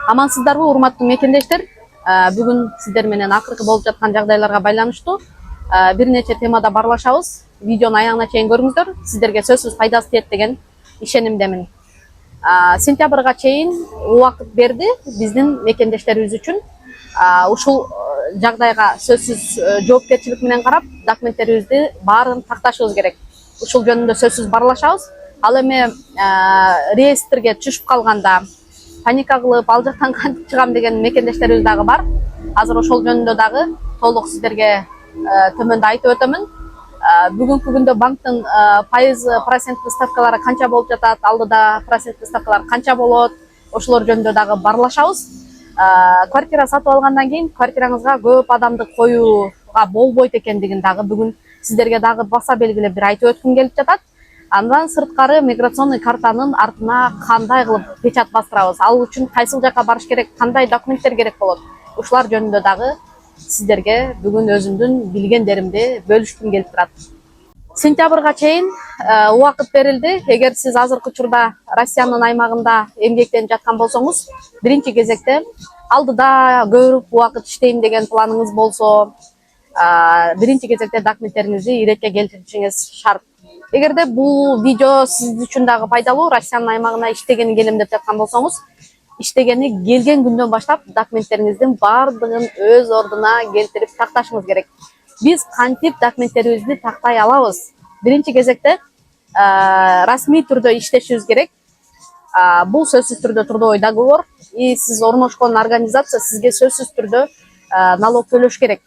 Амансыздарбы, урматтуу мекендештер? Бүгүн сиздер менен акыркы болуп жаткан жагдайларга байланыштуу бир нече темада баарлашабыз. Видеону аягына чейин көрүңүздөр. Сиздерге сөзсүз пайдасы тиет деген ишенимдемин. Сентябрга чейин убакыт берди биздин мекендештерибиз үчүн. Ушул жагдайга сөзсүз жоопкерчилик менен карап, документтерибизди баарын такташыбыз керек. Ушул жөнүндө сөзсүз баарлашабыз. Ал эми реестрге түшүп калганда паника кылып, ал жактан кантип чыгам деген мекендештерибиз дагы бар. Азыр ошол жөнүндө дагы толук сиздерге төмөндө айтып өтөмүн. Бүгүнкү күндө банктын пайыз проценттик ставкалары канча болуп жатат, алдыда проценттик ставкалар канча болот, ошолор жөнүндө дагы баарлашабыз. Квартира сатып алгандан кийин квартираңызга көп адамды коюуга болбойт экендигин дагы бүгүн сиздерге дагы баса белгилеп бир айтып өткүм келип жатат. Андан сырткары миграционный картанын артына кандай кылып печать бастырабыз, ал үчүн кайсыл жака барыш керек, кандай документтер керек болот, ушулар жөнүндө дагы сиздерге бүгүн өзүмдүн билгендеримди бөлүшкүм келип турат. Сентябрга чейин убакыт берилди. Эгер сиз азыркы учурда Россиянын аймагында эмгектенип жаткан болсоңуз, биринчи кезекте алдыда көбүрөөк убакыт иштейм деген планыңыз болсо, биринчи кезекте документтериңизди иретке келтиришиңиз шарт. Эгерде бул видео сиз үчүн дагы пайдалуу, Россиянын аймагына иштегени келем деп жаткан болсоңуз, иштегени келген күндөн баштап документтериңиздин баардыгын өз ордуна келтирип такташыңыз керек. Биз кантип документтерибизди тактай алабыз? Биринчи кезекте расмий түрдө иштешибиз керек. Бул сөзсүз түрдө трудовой договор, и сиз орношкон организация сизге сөзсүз түрдө налог төлөш керек.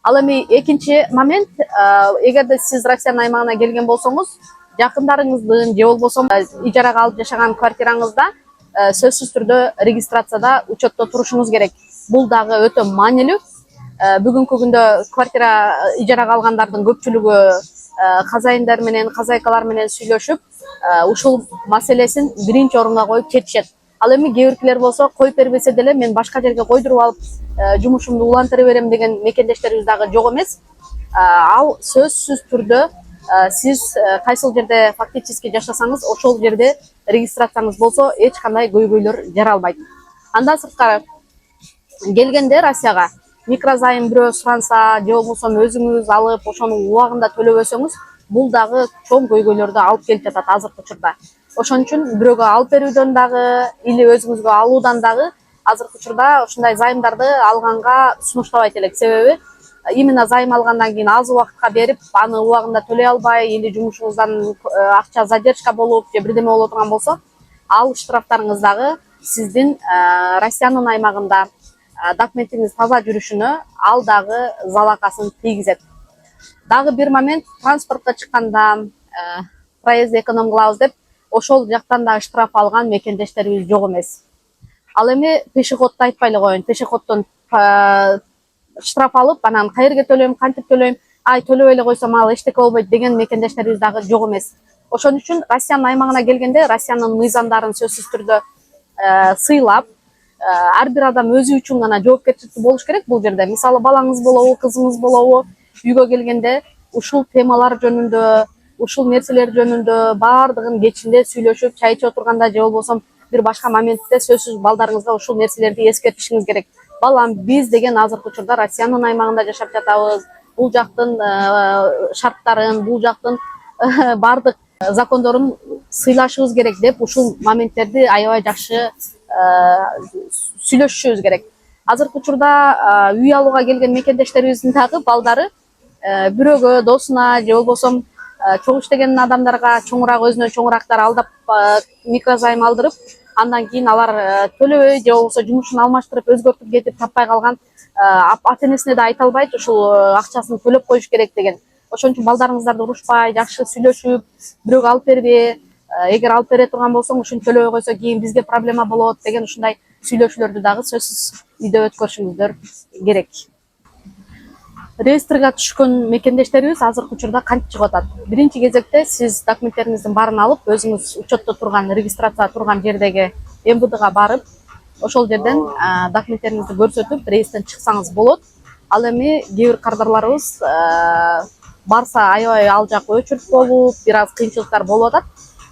Ал эми экинчи момент, эгерде сиз Россиянын аймагына келген болсоңуз, жакындарыңыздын же болбосо ижарага алып жашаган квартираңызда сөзсүз түрдө регистрацияда учетто турушуңуз керек. Бул дагы өтө маанилүү. Бүгүнкү күндө квартира ижарага алгандардын көпчүлүгү казайындар менен, казайкалар менен сүйлөшүп, ушул маселесин биринчи орунга коюп чечишет. Ал эми кээ биркилер болсо коюп бербесе деле мен башка жерге койдуруп алып жумушумду улантыра берем деген мекендештерибиз дагы жок эмес. Ал сөзсүз түрдө сиз кайсыл жерде фактически жашасаңыз, ошол жерде регистрацияңыз болсо эч кандай көйгөйлөр жаралбайт. Андан сырткары келгенде Россияга микрозайм бирөө суранса, же болбосо өзүңүз алып, ошонун убагында төлөбөсөңүз, бул дагы чоң көйгөйлөрдү алып келип жатат азыркы учурда. Ошон үчүн бирөөгө алып берүүдөн дагы или өзүңүзгө алуудан дагы азыркы учурда ушундай займдарды алганга сунуштабайт элек. Себеби именно займ алгандан кийин аз убакытка берип, аны убагында төлөй албай или жумушуңуздан акча задержка болуп же бирдеме боло турган болсо, ал штрафтарыңыз дагы сиздин Россиянын аймагында документиңиз таза жүрүшүнө ал дагы залакасын тийгизет. Дагы бир момент, транспортко чыкканда проезд эконом кылабыз деп, ошол жактан да штраф алган мекендештерибиз жок эмес. Ал эми пешеходду айтпай эле коеюн. Пешеходдон штраф алып, анан каерге төлөйм, кантип төлөйм, төлөбөй эле койсом ал эчтеке болбойт деген мекендештерибиз дагы жок эмес. Ошон үчүн Россиянын аймагына келгенде Россиянын мыйзамдарын сөзсүз түрдө сыйлап, ар бир адам өзү үчүн гана жоопкерчиликтүү болуш керек бул жерде. Мисалы, балаңыз болобу, кызыңыз болобу, үйгө келгенде ушул темалар жөнүндө, ушул нерселер жөнүндө баардыгын кечинде сүйлөшүп, чай ичип отурганда же болбосо бир башка моментте сөзсүз балдарыңызга ушул нерселерди эскертишиңиз керек. Балам, биз деген азыркы учурда Россиянын аймагында жашап жатабыз. Бул жактын шарттарын, бул жактын баардык закондорун сыйлашыбыз керек деп, ушул моменттерди аябай жакшы сүйлөшүшүбүз керек. Азыркы учурда үй алууга келген мекендештерибиздин дагы балдары бирөөгө, досуна же болбосо чоң иштеген адамдарга чоңураак, өзүнөн чоңурактар алдап микрозайм алдырып, андан кийин алар төлөбөй же болбосо жумушун алмаштырып, өзгөртүп кетип таппай калган, ата энесине да айта албайт ушул акчасын төлөп коюш керек деген. Ошон үчүн балдарыңыздарды урушпай, жакшы сүйлөшүп, бирөөгө алып бербе, эгер алып бере турган болсоң, ушуну төлөбөй койсо кийин бизге проблема болот деген ушундай сүйлөшүүлөрдү дагы сөзсүз үйдө өткөрүшүңүздөр керек. Реестрге түшкөн мекендештерибиз азыркы учурда кантип чыгып атат? Биринчи кезекте сиз документтериңиздин баарын алып, өзүңүз учетто турган, регистрация турган жердеги МВДга барып, ошол жерден документтериңизди көрсөтүп, рейстен чыксаңыз болот. Ал эми кээ бир кардарларыбыз барса аябай ал жак өчүрүп болуп, бир аз кыйынчылыктар болуп атат.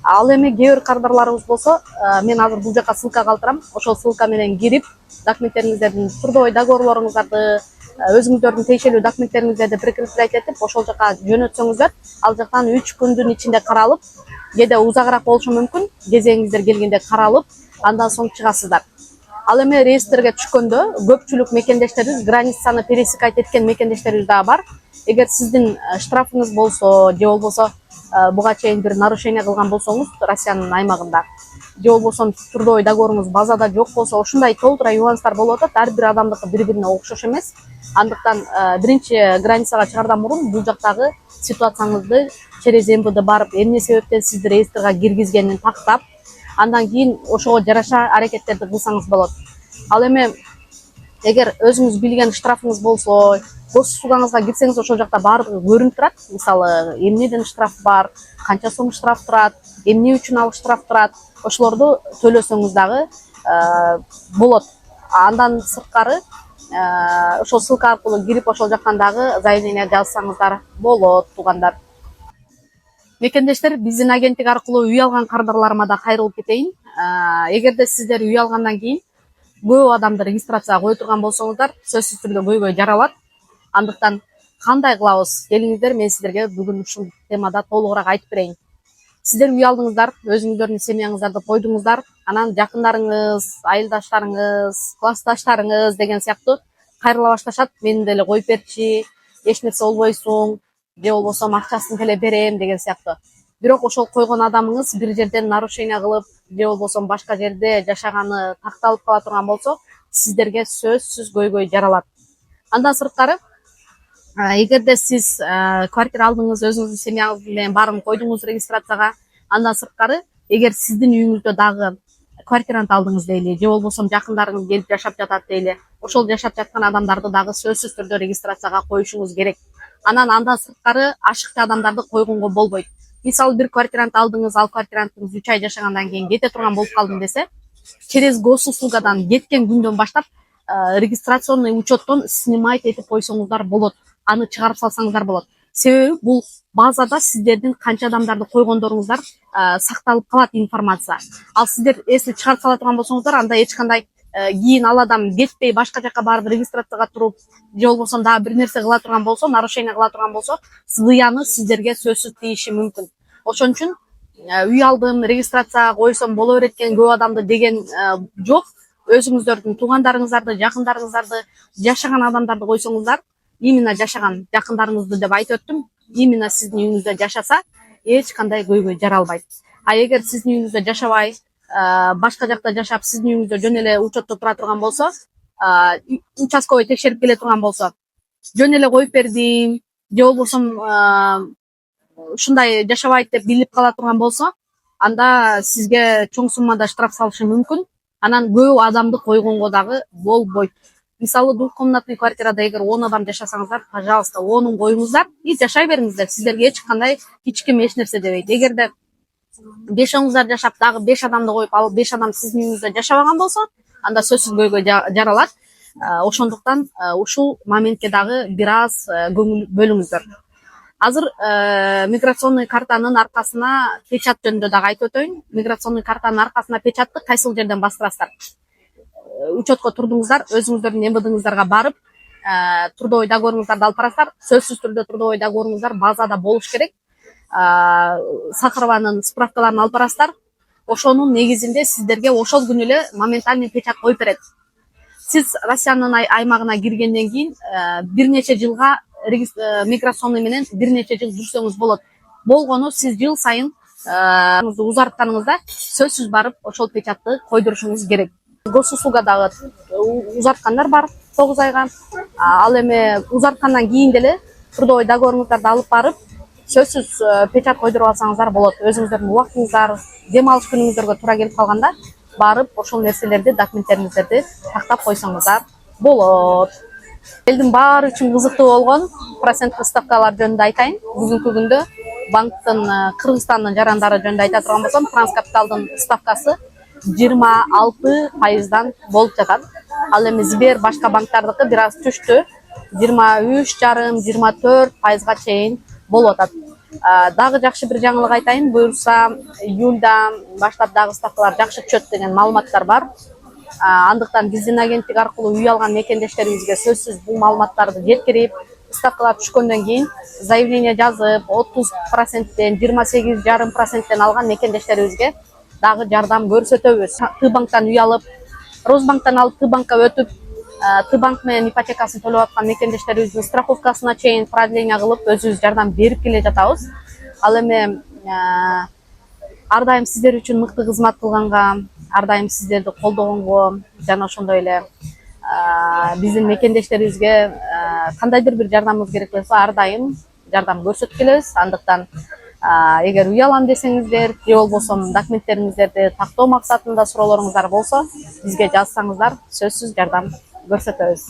Ал эми кээ бир кардарларыбыз болсо, мен азыр бул жака ссылка калтырам. Ошол ссылка менен кирип, документтериңиздердин, трудовой договорлоруңуздарды, өзүңүздөрдүн тиешелүү документтериңиздерди прикреплять этип, ошол жака жөнөтсөңүздөр, ал жактан 3 күндүн ичинде каралып, кээде узагыраак болушу мүмкүн, кезегиңиздер келгенде каралып, андан соң чыгасыздар. Ал эми реестрге түшкөндө көпчүлүк мекендештерибиз границаны пересекать эткен мекендештерибиз дагы бар. Эгер сиздин штрафыңыз болсо, же болбосо буга чейин бир нарушение кылган болсоңуз Россиянын аймагында, же болбосо трудовой договоруңуз базада жок болсо, ушундай толтура нюанстар болуп атат. Ар бир адамдыкы бири-бирине окшош эмес. Андыктан биринчи границага чыгардан мурун бул жактагы ситуацияңызды через МВД барып, эмне себептен сизди реестрге киргизгенин тактап, андан кийин ошого жараша аракеттерди кылсаңыз болот. Ал эми эгер өзүңүз билген штрафыңыз болсо, госуслугаңызга кирсеңиз ошол жакта баардыгы көрүнүп турат. Мисалы, эмнеден штраф бар, канча сом штраф турат, эмне үчүн ал штраф турат, ошолорду төлөсөңүз дагы болот. Андан сырткары ошол ссылка аркылуу кирип, ошол жактан дагы заявление жазсаңыздар болот, туугандар. Мекендештер, биздин агенттик аркылуу үй алган кардарларыма да кайрылып кетейин. Эгерде сиздер үй алгандан кийин көп адамды регистрацияга кое турган болсоңуздар, сөзсүз түрдө көйгөй жаралат. Андыктан кандай кылабыз? Келиңиздер, мен сиздерге бүгүн ушул темада толугураак айтып берейин. Сиздер үй алдыңыздар, өзүңүздөрдүн семьяңыздарды койдуңуздар, анан жакындарыңыз, айылдаштарыңыз, классташтарыңыз деген сыяктуу кайрыла башташат. Мени деле коюп берчи, эч нерсе болбойсуң, же болбосо акчасын деле берем деген сыяктуу. Бирок ошол койгон адамыңыз бир жерден нарушение кылып, же болбосо башка жерде жашаганы такталып кала турган болсо, сиздерге сөзсүз көйгөй жаралат. Андан сырткары, эгерде сиз квартира алдыңыз, өзүңүздүн семьяңыз менен баарын койдуңуз регистрацияга, андан сырткары, эгер сиздин үйүңүздө дагы квартирант алдыңыз дейли, же болбосо жакындарыңыз келип жашап жатат дейли, ошол жашап жаткан адамдарды дагы сөзсүз түрдө регистрацияга коюшуңуз керек. Андан сырткары ашыкчы адамдарды койгонго болбойт. Мисалы, бир квартирант алдыңыз, ал квартирантыңыз 3 ай жашагандан кийин кете турган болуп калдым десе, через госуслугадан кеткен күндөн баштап регистрационный учеттон снимать этип койсоңуздар болот. Аны чыгарып салсаңыздар болот. Себеби бул базада сиздердин канча адамдарды койгондоруңуздар сакталып калат информация. Ал сиздер если чыгарып сала турган болсоңуздар, анда эч кандай кийин ал адам кетпей башка жака барып регистрацияга туруп, же болбосо дагы бир нерсе кыла турган болсо, нарушение кыла турган болсо, зыяны сиздерге сөзсүз тийиши мүмкүн. Ошон үчүн үй алдым, регистрацияга койсом боло берет экен көп адамды деген жок. Өзүңүздөрдүн туугандарыңыздарды, жакындарыңыздарды, жашаган адамдарды койсоңуздар, именно жашаган жакындарыңызды деп айтып өттүм, именно сиздин үйүңүздө жашаса, эч кандай көйгөй жаралбайт. А эгер сиздин үйүңүздө жашабай, башка жакта жашап, сиздин үйүңүздө жөн эле учетто тура турган болсо, участковый текшерип келе турган болсо, жөн эле коюп бердим, же болбосо ушундай жашабайт деп билип кала турган болсо, анда сизге чоң суммада штраф салышы мүмкүн. Анан көп адамды койгонго дагы болбойт. Мисалы, двухкомнатный квартирада эгер 10 адам жашасаңыздар, пожалуйста, 10-ун коюңуздар и жашай бериңиздер. Сиздерге эч кандай эч ким эч нерсе дебейт. Эгерде 5-оңуздар жашап, дагы 5 адамды коюп, ал 5 адам сиздин үйүңүздө жашабаган болсо, анда сөзсүз көйгөй жаралат. Ошондуктан ушул моментке дагы бир аз көңүл бөлүңүздөр. Азыр миграционный картанын аркасына печат жөнүндө дагы айтып өтөйүн. Миграционный картанын аркасына печатты кайсыл жерден бастырасыздар? Учетко турдуңуздар, өзүңүздөрдүн МВДңыздарга барып, трудовой договоруңуздарды алып барасыздар. Сөзсүз түрдө трудовой договоруңуздар базада болуш керек. Сахарованын справкаларын алып барасыздар. Ошонун негизинде сиздерге ошол күнү эле моментальный печат коюп берет. Сиз Россиянын аймагына киргенден кийин бир нече жылга миграционный менен бир нече жыл жүрсөңүз болот. Болгону сиз жыл сайын узартканыңызда сөзсүз барып ошол печатты койдурушуңуз керек. Госуслуга дагы узарткандар бар 9 айга. Ал эми узарткандан кийин деле трудовой договоруңуздарды алып барып, сөзсүз печат койдуруп алсаңыздар болот. Өзүңүздөрдүн убактыңыздар, дем алыш күнүңүздөргө туура келип калганда барып ошол нерселерди, документтериңиздерди тактап койсоңуздар болот. Элдин баары үчүн кызыктуу болгон проценттик ставкалар жөнүндө айтайын. Бүгүнкү күндө банктын Кыргызстандын жарандары жөнүндө айта турган болсом, Транскапиталдын ставкасы 26%дан болуп жатат. Ал эми Сбер башка банктардыкы бир аз түштү. 23,5-24%га чейин болуп атат. Дагы жакшы бир жаңылык айтайын. Буюрса июлда баштап дагы ставкалар жакшы түшөт деген маалыматтар бар. Андыктан биздин агенттик аркылуу үй алган мекендештерибизге сөзсүз бул маалыматтарды жеткирип, ставкалар түшкөндөн кийин заявление жазып, 30%тен 28,5%тен алган мекендештерибизге дагы жардам көрсөтөбүз. Т-банктан үй алып, Росбанктан алып Т-банкка өтүп, Т-банк менен ипотекасын төлөп аткан мекендештерибиздин страховкасына чейин продление кылып, өзүбүз жардам берип келе жатабыз. Ал эми ар дайым сиздер үчүн мыкты кызмат кылганга, ар дайым сиздерди колдогонго жана ошондой эле биздин мекендештерибизге кандайдыр бир жардамыбыз керек болсо ар дайым жардам көрсөтүп келебиз. Андыктан эгер үй алам десеңиздер же болбосо документтериңиздерди тактоо максатында суроолоруңуздар болсо, бизге жазсаңыздар сөзсүз жардам көрсөтөбүз.